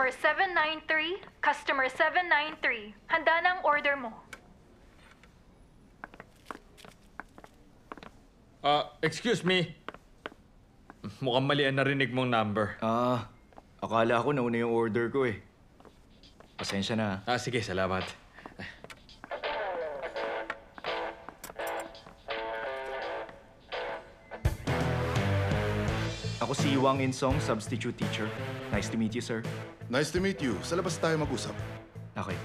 Customer 793, Customer 793. Handa na ang order mo. Excuse me. Mukhang mali ang narinig mong number. Akala ko nauna yung order ko eh. Pasensya na. Sige, salamat. Ako si Wang In-song, substitute teacher. Nice to meet you, sir. Nice to meet you. Sa labas tayo mag-usap. Okay.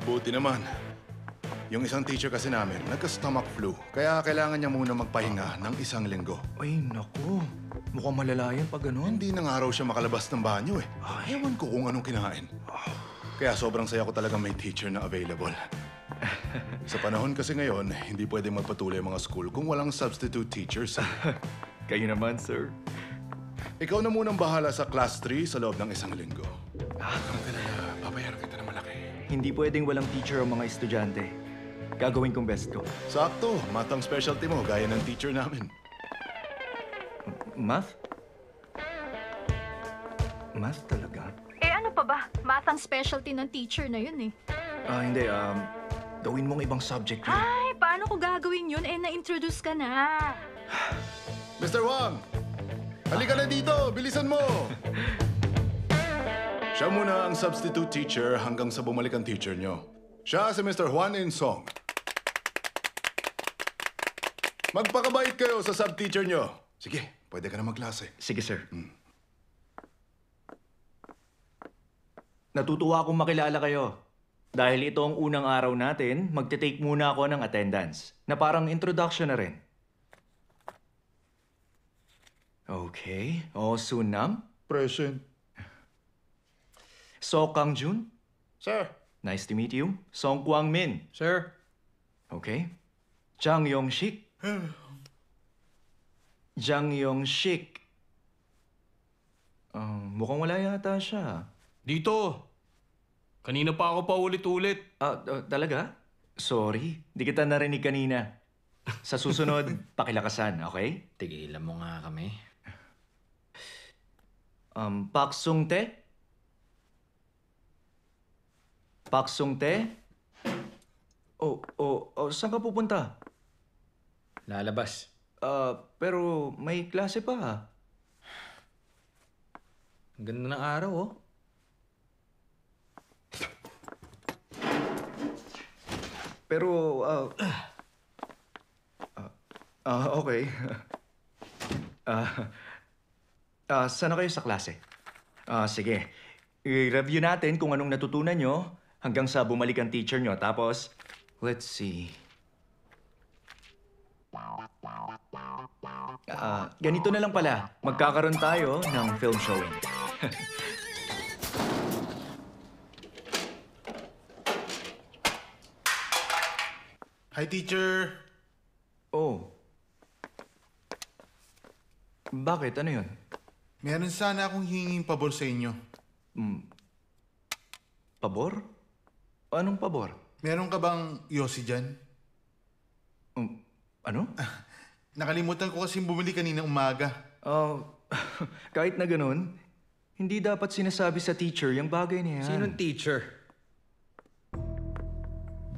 Buti naman. Yung isang teacher kasi namin, nagka-stomach flu. Kaya kailangan niya muna magpahinga ng 1 linggo. Ay, naku. Mukhang malala yan pag ganun. Hindi na nga raw siya makalabas ng banyo eh. Ewan ko kung anong kinain. Kaya sobrang saya ko talagang may teacher na available. Sa panahon kasi ngayon, hindi pwedeng magpatuloy ang mga school kung walang substitute teachers. Kayo naman, sir. Ikaw na munang bahala sa class 3 sa loob ng 1 linggo. Babayaran kita ng malaki. Hindi pwedeng walang teacher ang mga estudyante. Gagawin kong best ko. Sakto, matang specialty mo gaya ng teacher namin. Math? Math talaga? Ano pa ba? Math ang specialty ng teacher na yun eh. Hindi. Gawin mong ibang subject yun. Ay, paano ko gagawin yun? Na-introduce ka na. Mr. Wang! Halika na dito! Bilisan mo! Siya muna ang substitute teacher hanggang sa bumalik ang teacher nyo. Siya si Mr. Juan In-song. Magpakabait kayo sa sub-teacher nyo. Sige, pwede ka na magklase. Sige, sir. Natutuwa akong makilala kayo. Dahil ito ang unang araw natin, magte-take muna ako ng attendance. Na parang introduction na rin. Okay. Sun Nam? Present. So Kang Jun? Sir. Nice to meet you. Song Kwang Min. Sir? Okay. Jang Yong Shik. Jang Yong Shik. Mukhang wala yata siya. Dito! Kanina pa ako pa ulit-ulit. Talaga? Sorry, di kita narinig kanina. Sa susunod, pakilakasan, okay? Tigilan mo nga kami. Pak Sung Te? Pak Sung Te? Saan ka pupunta? Lalabas. Pero may klase pa. Ang ganda ng araw, oh. Pero, okay. Saan na kayo sa klase? Sige. I-review natin kung anong natutunan nyo hanggang sa bumalik ang teacher nyo. Tapos, let's see. Ganito na lang pala. Magkakaroon tayo ng film showing. Hi, teacher. Oh. Bakit? Ano yun? Meron sana akong hinging pabor sa inyo. Pabor? Anong pabor? Meron ka bang yosi dyan? Ano? Nakalimutan ko kasi bumili kanina umaga. Kahit na ganun, hindi dapat sinasabi sa teacher yung bagay niya. Sinong teacher?